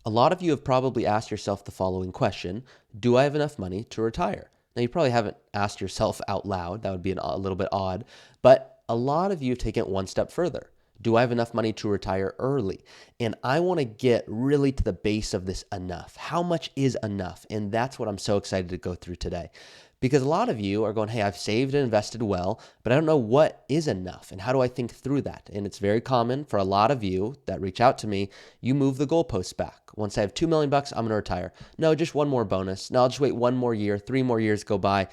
A lot of you have probably asked yourself the following question: do I have enough money to retire? Now, you probably haven't asked yourself out loud. That would be a little bit odd. But a lot of you have taken it one step further. Do I have enough money to retire early? And I want to get really to the base of this enough. How much is enough? And that's what I'm so excited to go through today. Because a lot of you are going, hey, I've saved and invested well, but I don't know what is enough and how do I think through that? And it's very common for a lot of you that reach out to me, you move the goalposts back. Once I have $2 million, I'm going to retire. No, just one more bonus. No, I'll just wait one more year, 3 more years go by.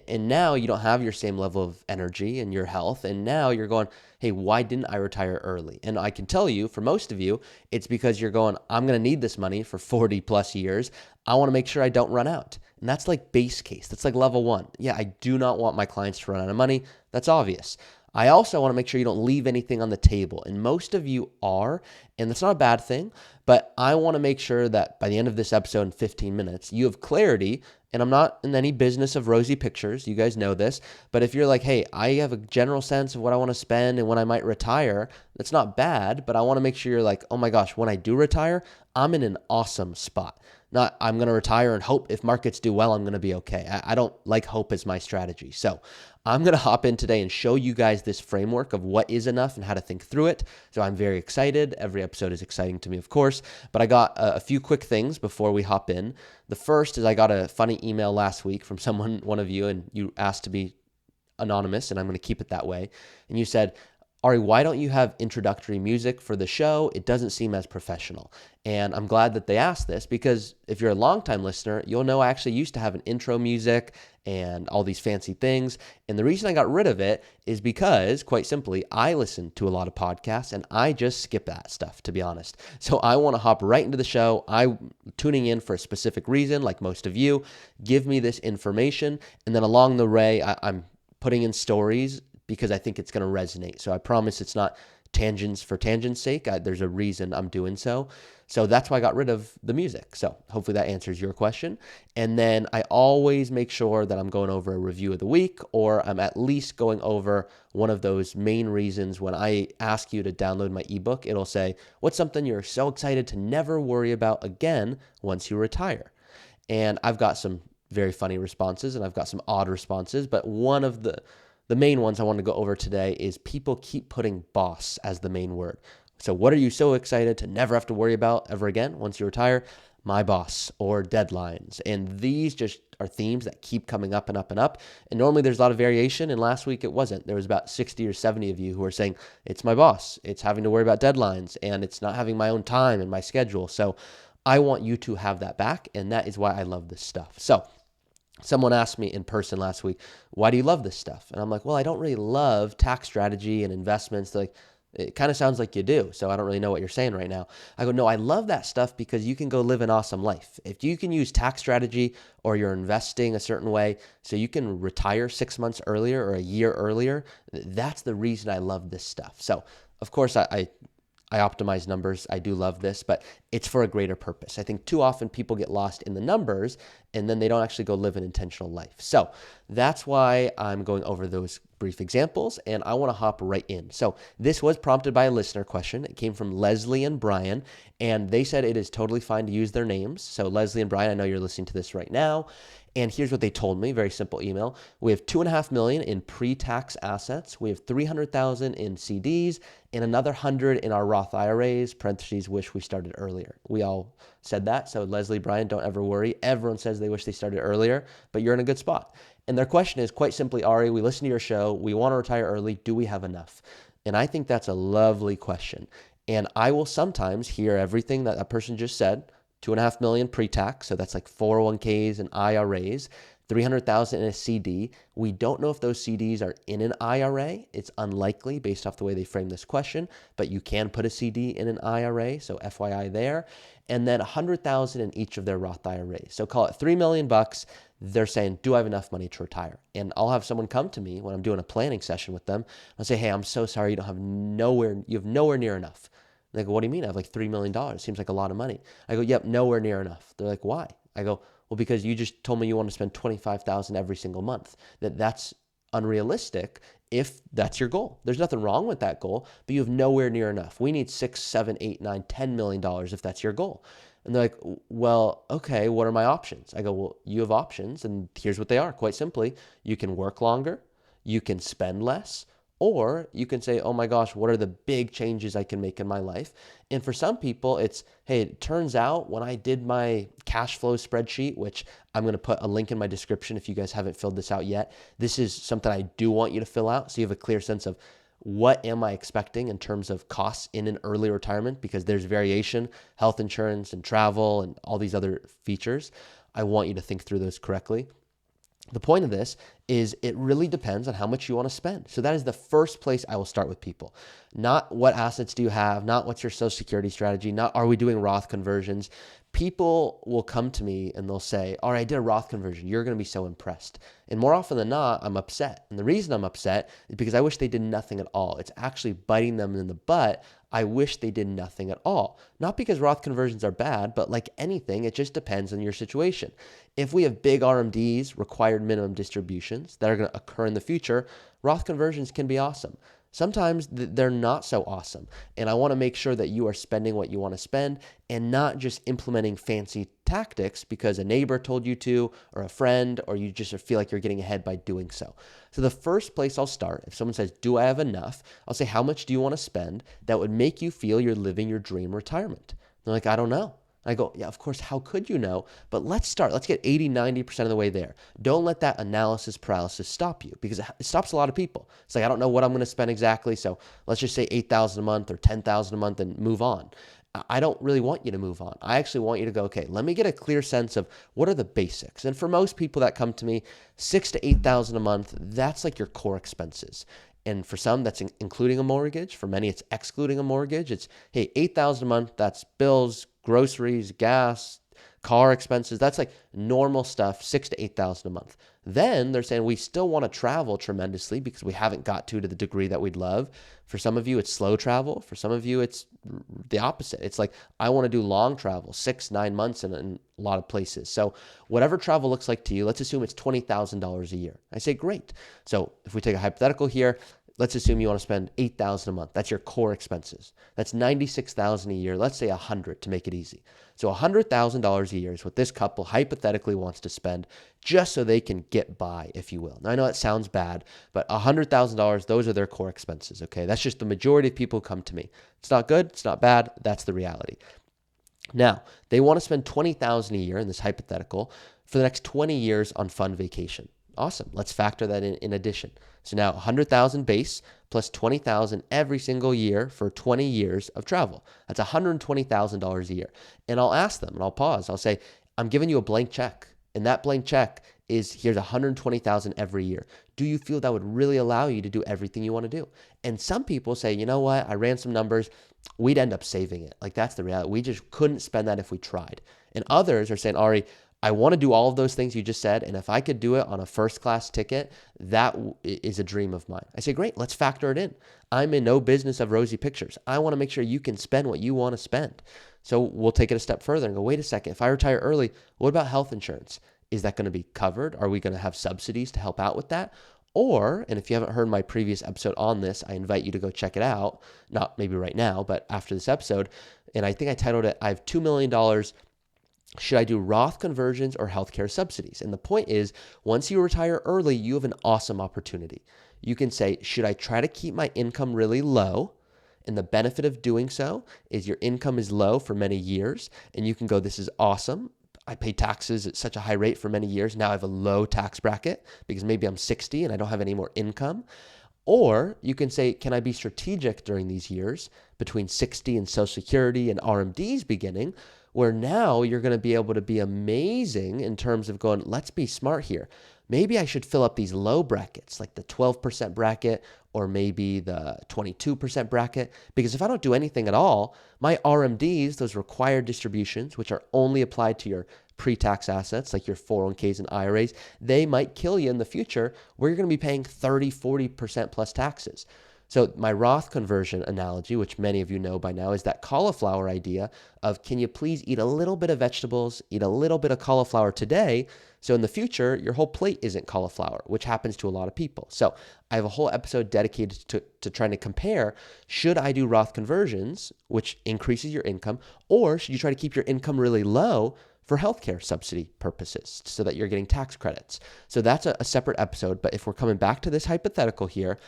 And now you don't have your same level of energy and your health. And now you're going, hey, why didn't I retire early? And I can tell you, for most of you, it's because you're going, I'm going to need this money for 40 plus years. I want to make sure I don't run out. And that's like base case. That's like level one. Yeah, I do not want my clients to run out of money. That's obvious. I also want to make sure you don't leave anything on the table. And most of you are, and that's not a bad thing, but I want to make sure that by the end of this episode in 15 minutes, you have clarity. And I'm not in any business of rosy pictures. You guys know this. But if you're like, hey, I have a general sense of what I want to spend and when I might retire, that's not bad. But I want to make sure you're like, oh my gosh, when I do retire, I'm in an awesome spot. Not I'm going to retire and hope if markets do well, I'm going to be okay. I don't like hope as my strategy. So I'm going to hop in today and show you guys this framework of what is enough and how to think through it. So I'm very excited. Every episode is exciting to me, of course. But I got a few quick things before we hop in. The first is I got a funny email last week from one of you, and you asked to be anonymous, and I'm going to keep it that way. And you said, Ari, why don't you have introductory music for the show? It doesn't seem as professional. And I'm glad that they asked this because if you're a longtime listener, you'll know I actually used to have an intro music and all these fancy things. And the reason I got rid of it is because, quite simply, I listen to a lot of podcasts and I just skip that stuff, to be honest. So I want to hop right into the show. I'm tuning in for a specific reason, like most of you. Give me this information. And then along the way, I'm putting in stories because I think it's going to resonate. So I promise it's not tangents for tangent's sake. There's a reason I'm doing so. So that's why I got rid of the music. So hopefully that answers your question. And then I always make sure that I'm going over a review of the week, or I'm at least going over one of those main reasons. When I ask you to download my ebook, it'll say, what's something you're so excited to never worry about again once you retire? And I've got some very funny responses and I've got some odd responses, but one of the main ones I want to go over today is people keep putting boss as the main word. So what are you so excited to never have to worry about ever again once you retire? My boss or deadlines. And these just are themes that keep coming up and up and up. And normally there's a lot of variation. And last week it wasn't. There was about 60 or 70 of you who were saying, it's my boss. It's having to worry about deadlines and it's not having my own time and my schedule. So I want you to have that back. And that is why I love this stuff. So someone asked me in person last week, why do you love this stuff? And I'm like, well, I don't really love tax strategy and investments. They're like, it kind of sounds like you do. So I don't really know what you're saying right now. I go, no, I love that stuff because you can go live an awesome life. If you can use tax strategy or you're investing a certain way so you can retire 6 months earlier or a year earlier, that's the reason I love this stuff. So of course I optimize numbers. I do love this, but it's for a greater purpose. I think too often people get lost in the numbers and then they don't actually go live an intentional life. So that's why I'm going over those brief examples and I want to hop right in. So this was prompted by a listener question. It came from Leslie and Brian, and they said it is totally fine to use their names. So Leslie and Brian, I know you're listening to this right now. And here's what they told me, very simple email. We have $2.5 million in pre-tax assets. We have 300,000 in CDs and another 100 in our Roth IRAs, parentheses, wish we started earlier. We all said that. So Leslie, Brian, don't ever worry. Everyone says they wish they started earlier, but you're in a good spot. And their question is quite simply, Ari, we listen to your show. We want to retire early. Do we have enough? And I think that's a lovely question. And I will sometimes hear everything that person just said. 2.5 million pre-tax, so that's like 401ks and IRAs, 300,000 in a CD. We don't know if those CDs are in an IRA. It's unlikely based off the way they frame this question, but you can put a CD in an IRA, so FYI there. And then 100,000 in each of their Roth IRAs. So call it $3 million. They're saying, do I have enough money to retire? And I'll have someone come to me when I'm doing a planning session with them. I'll say, hey, I'm so sorry, you have nowhere near enough. They go, what do you mean? I have like $3 million. Seems like a lot of money. I go, yep, nowhere near enough. They're like, why? I go, well, because you just told me you want to spend $25,000 every single month. That's unrealistic if that's your goal. There's nothing wrong with that goal, but you have nowhere near enough. We need $6, $7, $8, $9, $10 million if that's your goal. And they're like, well, okay, what are my options? I go, well, you have options, and here's what they are. Quite simply, you can work longer, you can spend less, or you can say, oh my gosh, what are the big changes I can make in my life? And for some people, it's, hey, it turns out when I did my cash flow spreadsheet, which I'm going to put a link in my description if you guys haven't filled this out yet. This is something I do want you to fill out so you have a clear sense of what am I expecting in terms of costs in an early retirement, because there's variation, health insurance and travel and all these other features. I want you to think through those correctly. The point of this is it really depends on how much you want to spend. So that is the first place I will start with people. Not what assets do you have, not what's your social security strategy, not are we doing Roth conversions. People will come to me and they'll say, all right, I did a Roth conversion. You're going to be so impressed. And more often than not, I'm upset. And the reason I'm upset is because I wish they did nothing at all. It's actually biting them in the butt. I wish they did nothing at all. Not because Roth conversions are bad, but like anything, it just depends on your situation. If we have big RMDs, required minimum distributions, that are going to occur in the future, Roth conversions can be awesome. Sometimes they're not so awesome. And I want to make sure that you are spending what you want to spend and not just implementing fancy tactics because a neighbor told you to, or a friend, or you just feel like you're getting ahead by doing so. So the first place I'll start, if someone says, do I have enough? I'll say, how much do you want to spend that would make you feel you're living your dream retirement? They're like, I don't know. I go, yeah, of course, how could you know? But let's start. Let's get 80, 90% of the way there. Don't let that analysis paralysis stop you, because it stops a lot of people. It's like, I don't know what I'm going to spend exactly, so let's just say 8,000 a month or 10,000 a month and move on. I don't really want you to move on. I actually want you to go, okay, let me get a clear sense of what are the basics. And for most people that come to me, 6,000 to 8,000 a month, that's like your core expenses. And for some, that's including a mortgage. For many, it's excluding a mortgage. It's, hey, 8,000 a month, that's bills, groceries, gas, car expenses. That's like normal stuff, 6,000 to 8,000 a month. Then they're saying we still want to travel tremendously because we haven't got to the degree that we'd love. For some of you, it's slow travel. For some of you, it's the opposite. It's like, I want to do long travel, 6-9 months in a lot of places. So whatever travel looks like to you, let's assume it's $20,000 a year. I say, great. So if we take a hypothetical here, let's assume you want to spend $8,000 a month. That's your core expenses. That's $96,000 a year. Let's say 100 to make it easy. So $100,000 a year is what this couple hypothetically wants to spend just so they can get by, if you will. Now, I know that sounds bad, but $100,000, those are their core expenses, okay? That's just the majority of people who come to me. It's not good. It's not bad. That's the reality. Now, they want to spend $20,000 a year in this hypothetical for the next 20 years on fun vacation. Awesome. Let's factor that in addition. So now 100,000 base plus 20,000 every single year for 20 years of travel. That's $120,000 a year. And I'll ask them and I'll pause. I'll say, I'm giving you a blank check. And that blank check is here's 120,000 every year. Do you feel that would really allow you to do everything you want to do? And some people say, you know what? I ran some numbers. We'd end up saving it. Like, that's the reality. We just couldn't spend that if we tried. And others are saying, Ari, I want to do all of those things you just said, and if I could do it on a first-class ticket, that is a dream of mine. I say, great, let's factor it in. I'm in no business of rosy pictures. I want to make sure you can spend what you want to spend. So we'll take it a step further and go, wait a second, if I retire early, what about health insurance? Is that going to be covered? Are we going to have subsidies to help out with that? Or, and if you haven't heard my previous episode on this, I invite you to go check it out. Not maybe right now, but after this episode. And I think I titled it, I have $2 million. Should I do Roth conversions or healthcare subsidies? And the point is, once you retire early, you have an awesome opportunity. You can say, should I try to keep my income really low? And the benefit of doing so is your income is low for many years. And you can go, this is awesome. I pay taxes at such a high rate for many years. Now I have a low tax bracket because maybe I'm 60 and I don't have any more income. Or you can say, can I be strategic during these years between 60 and Social Security and RMDs beginning, where now you're going to be able to be amazing in terms of going, let's be smart here. Maybe I should fill up these low brackets, like the 12% bracket or maybe the 22% bracket, because if I don't do anything at all, my RMDs, those required distributions, which are only applied to your pre-tax assets like your 401ks and IRAs, they might kill you in the future where you're going to be paying 30, 40% plus taxes. So my Roth conversion analogy, which many of you know by now, is that cauliflower idea of, can you please eat a little bit of vegetables, eat a little bit of cauliflower today, so in the future, your whole plate isn't cauliflower, which happens to a lot of people. So I have a whole episode dedicated to trying to compare, should I do Roth conversions, which increases your income, or should you try to keep your income really low for healthcare subsidy purposes so that you're getting tax credits? So that's a separate episode. But if we're coming back to this hypothetical here,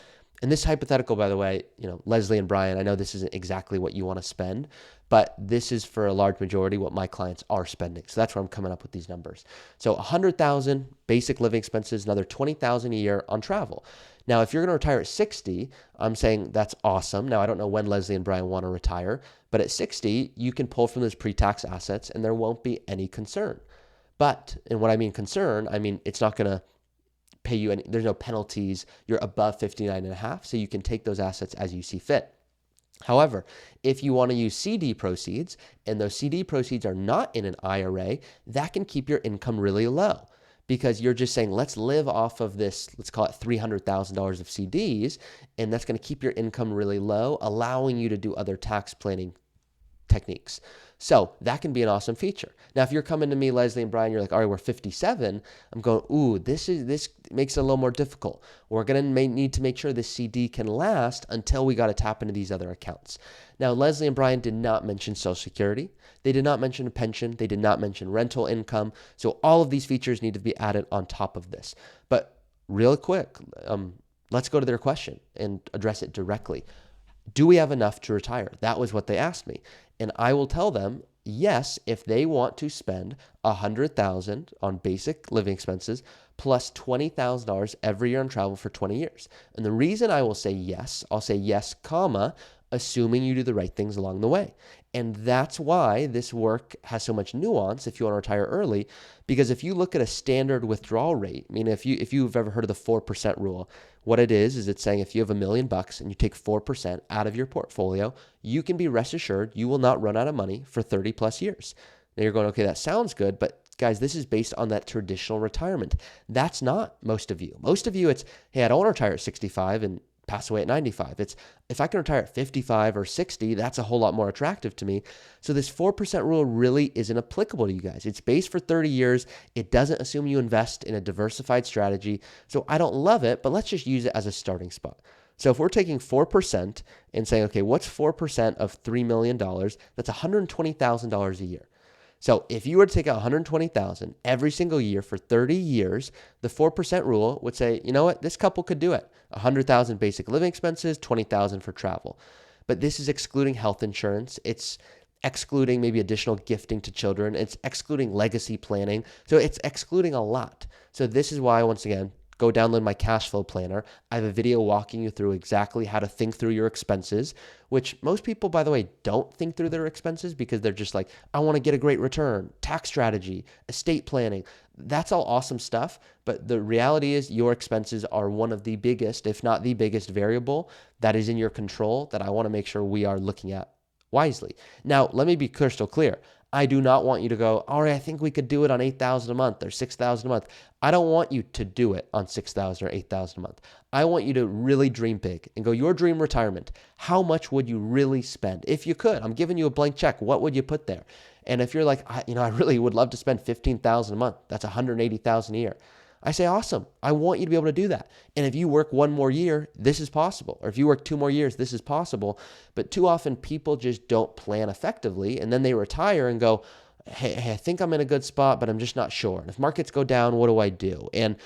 and this hypothetical, by the way, Leslie and Brian, I know this isn't exactly what you want to spend, but this is for a large majority what my clients are spending. So that's where I'm coming up with these numbers. So 100,000 basic living expenses, another 20,000 a year on travel. Now, if you're going to retire at 60, I'm saying that's awesome. Now, I don't know when Leslie and Brian want to retire, but at 60, you can pull from those pre-tax assets and there won't be any concern. But, and what I mean concern, I mean, it's not going to pay you any, there's no penalties. You're above 59 and a half, so you can take those assets as you see fit. However, if you want to use CD proceeds and those CD proceeds are not in an IRA, that can keep your income really low because you're just saying, let's live off of this, let's call it $300,000 of CDs, and that's going to keep your income really low, allowing you to do other tax planning techniques. So that can be an awesome feature. Now, if you're coming to me, Leslie and Brian, you're like, all right, we're 57. I'm going, ooh, this makes it a little more difficult. We're going to need to make sure this CD can last until we got to tap into these other accounts. Now, Leslie and Brian did not mention Social Security. They did not mention a pension. They did not mention rental income. So all of these features need to be added on top of this. But real quick, let's go to their question and address it directly. Do we have enough to retire? That was what they asked me. And I will tell them, yes, if they want to spend $100,000 on basic living expenses plus $20,000 every year on travel for 20 years. And the reason I will say yes, I'll say yes, comma, assuming you do the right things along the way. And that's why this work has so much nuance if you want to retire early, because if you look at a standard withdrawal rate, I mean, if you've ever heard of the 4% rule, what it is it's saying if you have $1 million and you take 4% out of your portfolio, you can be rest assured you will not run out of money for 30 plus years. Now you're going, okay, that sounds good, but guys, this is based on that traditional retirement. That's not most of you. Most of you, it's, hey, I don't want to retire at 65 and pass away at 95. It's, if I can retire at 55 or 60, that's a whole lot more attractive to me. So this 4% rule really isn't applicable to you guys. It's based for 30 years. It doesn't assume you invest in a diversified strategy. So I don't love it, but let's just use it as a starting spot. So if we're taking 4% and saying, okay, what's 4% of $3 million? That's $120,000 a year. So if you were to take out $120,000 every single year for 30 years, the 4% rule would say, you know what, this couple could do it. $100,000 basic living expenses, $20,000 for travel. But this is excluding health insurance. It's excluding maybe additional gifting to children. It's excluding legacy planning. So it's excluding a lot. So this is why, once again, go download my cash flow planner. I have a video walking you through exactly how to think through your expenses, which most people, by the way, don't think through their expenses because they're just like, I want to get a great return, tax strategy, estate planning. That's all awesome stuff. But the reality is your expenses are one of the biggest, if not the biggest variable that is in your control that I want to make sure we are looking at wisely. Now, let me be crystal clear. I do not want you to go, all right, I think we could do it on $8,000 a month or $6,000 a month. I don't want you to do it on $6,000 or $8,000 a month. I want you to really dream big and go, your dream retirement, how much would you really spend? If you could, I'm giving you a blank check. What would you put there? And if you're like, I really would love to spend $15,000 a month. That's $180,000 a year. I say, awesome. I want you to be able to do that. And if you work one more year, this is possible. Or if you work 2 more years, this is possible. But too often people just don't plan effectively. And then they retire and go, hey, I think I'm in a good spot, but I'm just not sure. And if markets go down, what do I do? And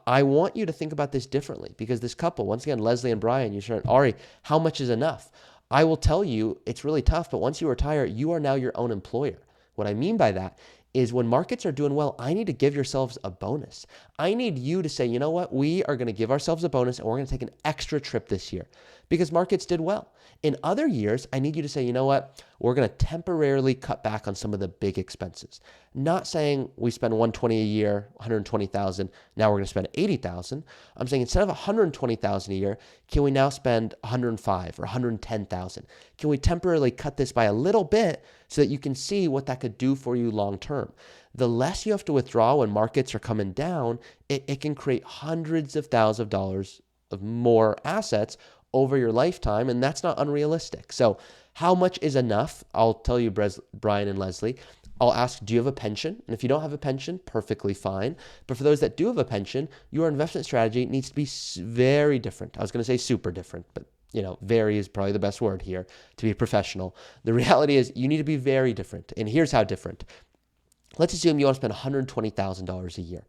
I want you to think about this differently because this couple, once again, Leslie and Brian, you said, Ari, how much is enough? I will tell you it's really tough, but once you retire, you are now your own employer. What I mean by that is when markets are doing well, I need to give yourselves a bonus. I need you to say, you know what? We are going to give ourselves a bonus and we're going to take an extra trip this year because markets did well. In other years, I need you to say, you know what? We're going to temporarily cut back on some of the big expenses. Not saying we spend $120 a year, $120,000. Now we're going to spend $80,000. I'm saying instead of $120,000 a year, can we now spend $105,000 or $110,000? Can we temporarily cut this by a little bit so that you can see what that could do for you long term? The less you have to withdraw when markets are coming down, it can create hundreds of thousands of dollars of more assets over your lifetime, and that's not unrealistic. So how much is enough? I'll tell you, Brian and Leslie, I'll ask, do you have a pension? And if you don't have a pension, perfectly fine. But for those that do have a pension, your investment strategy needs to be very different. I was going to say super different, but very is probably the best word here to be professional. The reality is you need to be very different. And here's how different. Let's assume you want to spend $120,000 a year.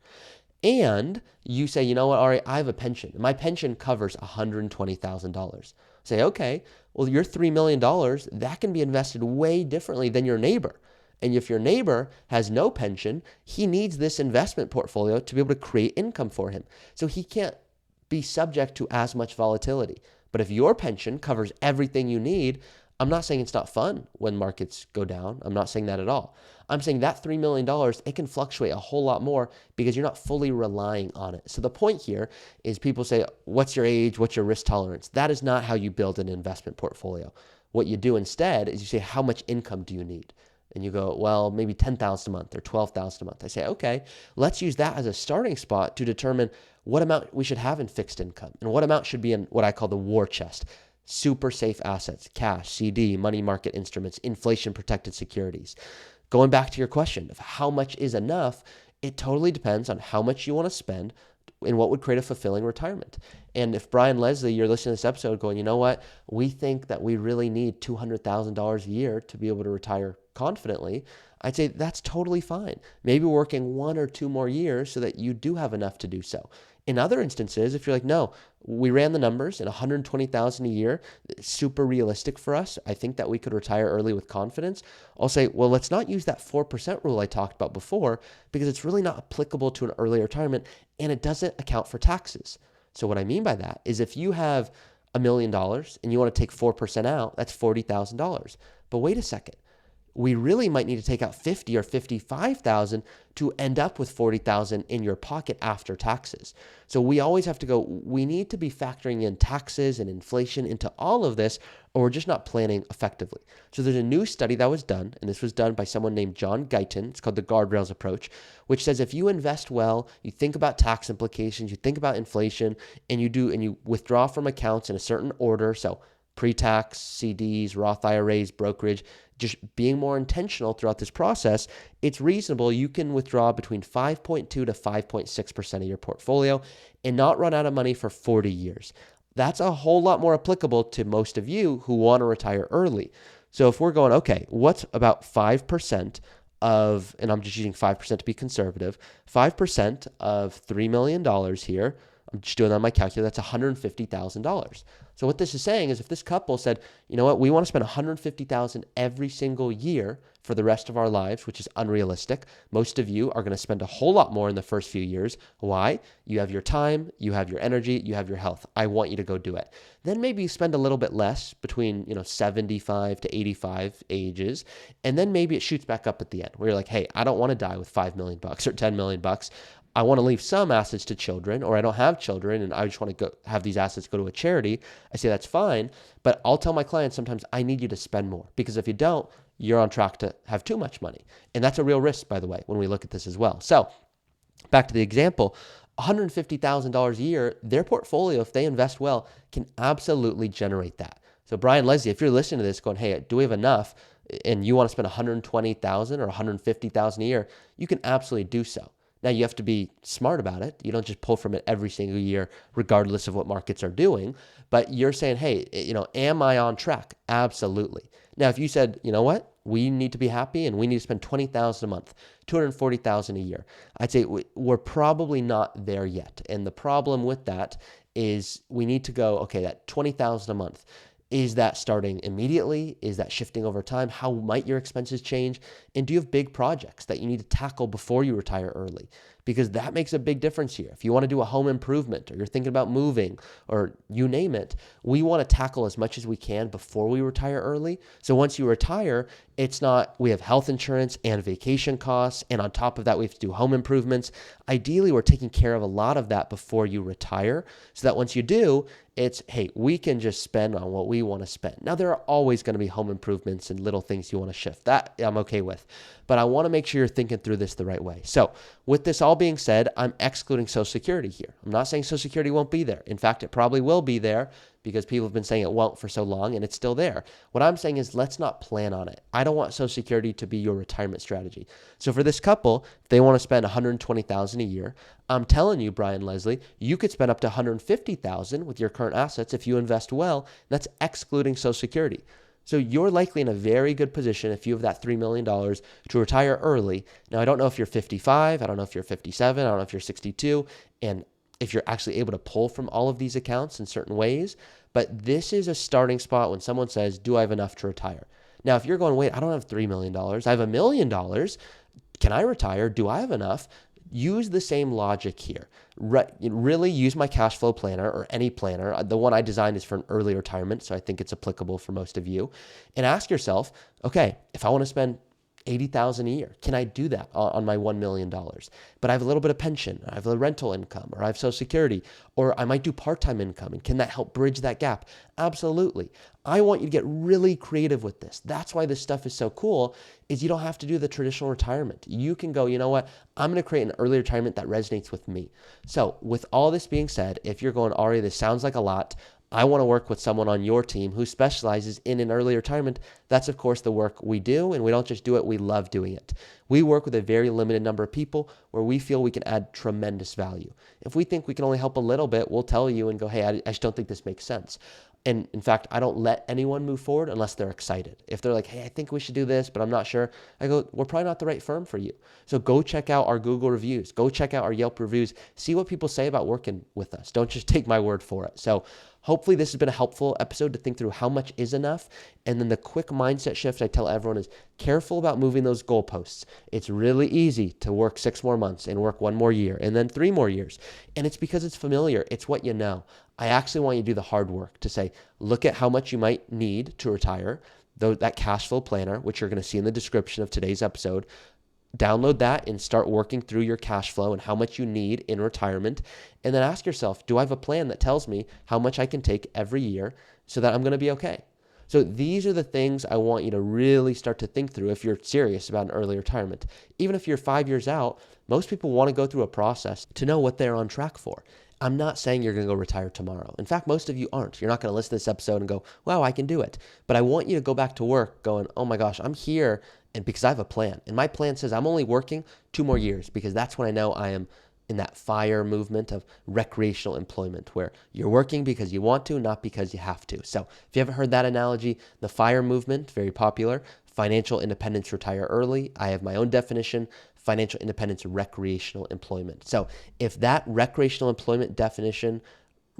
And you say, you know what, Ari, I have a pension. My pension covers $120,000. Say, okay, well, your $3 million, that can be invested way differently than your neighbor. And if your neighbor has no pension, he needs this investment portfolio to be able to create income for him. So he can't be subject to as much volatility. But if your pension covers everything you need, I'm not saying it's not fun when markets go down. I'm not saying that at all. I'm saying that $3 million, it can fluctuate a whole lot more because you're not fully relying on it. So the point here is people say, what's your age? What's your risk tolerance? That is not how you build an investment portfolio. What you do instead is you say, how much income do you need? And you go, well, maybe $10,000 a month or $12,000 a month. I say, okay, let's use that as a starting spot to determine what amount we should have in fixed income and what amount should be in what I call the war chest. Super safe assets, cash, CD, money market instruments, inflation protected securities. Going back to your question of how much is enough, it totally depends on how much you want to spend and what would create a fulfilling retirement. And if Brian, Leslie, you're listening to this episode going, you know what, we think that we really need $200,000 a year to be able to retire confidently, I'd say that's totally fine. Maybe working 1 or 2 more years so that you do have enough to do so. In other instances, if you're like, no, we ran the numbers and $120,000 a year, super realistic for us. I think that we could retire early with confidence. I'll say, well, let's not use that 4% rule I talked about before because it's really not applicable to an early retirement and it doesn't account for taxes. So what I mean by that is if you have $1 million and you want to take 4% out, that's $40,000. But wait a second. We really might need to take out 50 or 55,000 to end up with 40,000 in your pocket after taxes. So we always have to go, we need to be factoring in taxes and inflation into all of this, or we're just not planning effectively. So there's a new study that was done, and this was done by someone named John Guyton. It's called the guardrails approach, which says if you invest well, you think about tax implications, you think about inflation, and you withdraw from accounts in a certain order. So pre-tax, CDs, Roth IRAs, brokerage, just being more intentional throughout this process, it's reasonable. You can withdraw between 5.2 to 5.6% of your portfolio and not run out of money for 40 years. That's a whole lot more applicable to most of you who want to retire early. So if we're going, okay, what's about 5% of, and I'm just using 5% to be conservative, 5% of $3 million here, I'm just doing that on my calculator, that's $150,000. So what this is saying is if this couple said, you know what, we want to spend $150,000 every single year for the rest of our lives, which is unrealistic. Most of you are going to spend a whole lot more in the first few years. Why? You have your time, you have your energy, you have your health. I want you to go do it. Then maybe you spend a little bit less between 75 to 85 ages, and then maybe it shoots back up at the end where you're like, hey, I don't want to die with $5 million or $10 million. I want to leave some assets to children, or I don't have children and I just want to go have these assets go to a charity. I say that's fine, but I'll tell my clients sometimes I need you to spend more because if you don't, you're on track to have too much money. And that's a real risk, by the way, when we look at this as well. So back to the example, $150,000 a year, their portfolio, if they invest well, can absolutely generate that. So Brian, Leslie, if you're listening to this going, hey, do we have enough? And you want to spend $120,000 or $150,000 a year, you can absolutely do so. Now, you have to be smart about it. You don't just pull from it every single year, regardless of what markets are doing. But you're saying, hey, am I on track? Absolutely. Now, if you said, you know what, we need to be happy and we need to spend $20,000 a month, $240,000 a year, I'd say we're probably not there yet. And the problem with that is we need to go, okay, that $20,000 a month, is that starting immediately? Is that shifting over time? How might your expenses change? And do you have big projects that you need to tackle before you retire early? Because that makes a big difference here. If you want to do a home improvement or you're thinking about moving or you name it, we want to tackle as much as we can before we retire early. So once you retire, it's not, we have health insurance and vacation costs. And on top of that, we have to do home improvements. Ideally, we're taking care of a lot of that before you retire so that once you do, it's, hey, we can just spend on what we want to spend. Now, there are always going to be home improvements and little things you want to shift. That I'm okay with. But I want to make sure you're thinking through this the right way. So with this all being said, I'm excluding Social Security here. I'm not saying Social Security won't be there. In fact, it probably will be there. because people have been saying it won't for so long and it's still there. What I'm saying is let's not plan on it. I don't want Social Security to be your retirement strategy. So for this couple, if they want to spend $120,000 a year, I'm telling you, Brian Leslie, you could spend up to $150,000 with your current assets if you invest well. That's excluding Social Security. So you're likely in a very good position if you have that $3 million to retire early. Now, I don't know if you're 55, I don't know if you're 57, I don't know if you're 62, and if you're actually able to pull from all of these accounts in certain ways, but this is a starting spot when someone says, do I have enough to retire? Now, if you're going, wait, I don't have $3 million, I have $1 million, can I retire? Do I have enough? Use the same logic here. Really use my cash flow planner or any planner. The one I designed is for an early retirement, so I think it's applicable for most of you. And ask yourself, okay, if I want to spend $80,000 a year, can I do that on my $1 million? But I have a little bit of pension, I have a rental income, or I have Social Security, or I might do part-time income. And can that help bridge that gap? Absolutely. I want you to get really creative with this. That's why this stuff is so cool, is you don't have to do the traditional retirement. You can go, you know what? I'm going to create an early retirement that resonates with me. So with all this being said, if you're going, Ari, this sounds like a lot, I want to work with someone on your team who specializes in an early retirement. That's, of course, the work we do, and we don't just do it, we love doing it. We work with a very limited number of people where we feel we can add tremendous value. If we think we can only help a little bit, we'll tell you and go, hey, I just don't think this makes sense. And in fact, I don't let anyone move forward unless they're excited. If they're like, hey, I think we should do this, but I'm not sure, I go, we're probably not the right firm for you. So go check out our Google reviews. Go check out our Yelp reviews. See what people say about working with us. Don't just take my word for it. So hopefully this has been a helpful episode to think through how much is enough. And then the quick mindset shift I tell everyone is careful about moving those goalposts. It's really easy to work 6 more months and work 1 more year and then 3 more years. And it's because it's familiar. It's what you know. I actually want you to do the hard work to say, look at how much you might need to retire, that cash flow planner, which you're going to see in the description of today's episode. Download that and start working through your cash flow and how much you need in retirement. And then ask yourself, do I have a plan that tells me how much I can take every year so that I'm going to be okay? So these are the things I want you to really start to think through if you're serious about an early retirement. Even if you're 5 years out, most people want to go through a process to know what they're on track for. I'm not saying you're going to go retire tomorrow. In fact, most of you aren't. You're not going to listen to this episode and go, wow, I can do it. But I want you to go back to work going, oh my gosh, I'm here and because I have a plan. And my plan says I'm only working 2 more years because that's when I know I am in that FIRE movement of recreational employment where you're working because you want to, not because you have to. So if you haven't heard that analogy, the FIRE movement, very popular, financial independence, retire early. I have my own definition, financial independence, recreational employment. So if that recreational employment definition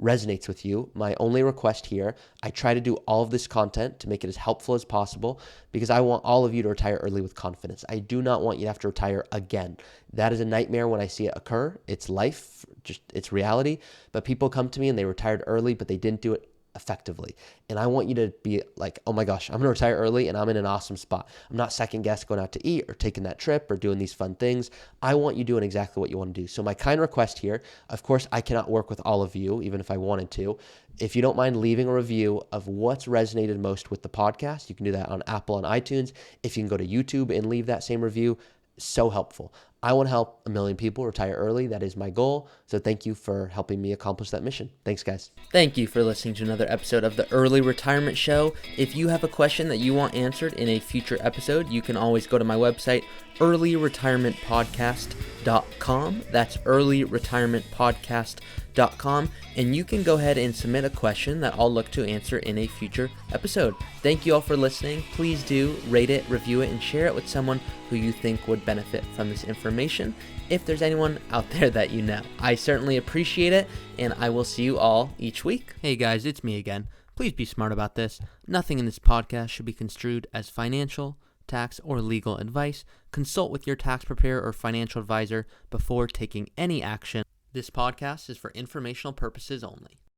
resonates with you, my only request here, I try to do all of this content to make it as helpful as possible because I want all of you to retire early with confidence. I do not want you to have to retire again. That is a nightmare when I see it occur. It's life, just it's reality. But people come to me and they retired early, but they didn't do it effectively. And I want you to be like, oh my gosh, I'm going to retire early and I'm in an awesome spot. I'm not second guess going out to eat or taking that trip or doing these fun things. I want you doing exactly what you want to do. So my kind request here, of course, I cannot work with all of you, even if I wanted to. If you don't mind leaving a review of what's resonated most with the podcast, you can do that on Apple and iTunes. If you can go to YouTube and leave that same review, so helpful. I want to help 1 million people retire early. That is my goal. So thank you for helping me accomplish that mission. Thanks, guys. Thank you for listening to another episode of the Early Retirement Show. If you have a question that you want answered in a future episode, you can always go to my website, earlyretirementpodcast.com. That's earlyretirementpodcast.com. And you can go ahead and submit a question that I'll look to answer in a future episode. Thank you all for listening. Please do rate it, review it, and share it with someone who you think would benefit from this information. If there's anyone out there that you know, I certainly appreciate it, and I will see you all each week. Hey guys, it's me again. Please be smart about this. Nothing in this podcast should be construed as financial, tax, or legal advice. Consult with your tax preparer or financial advisor before taking any action. This podcast is for informational purposes only.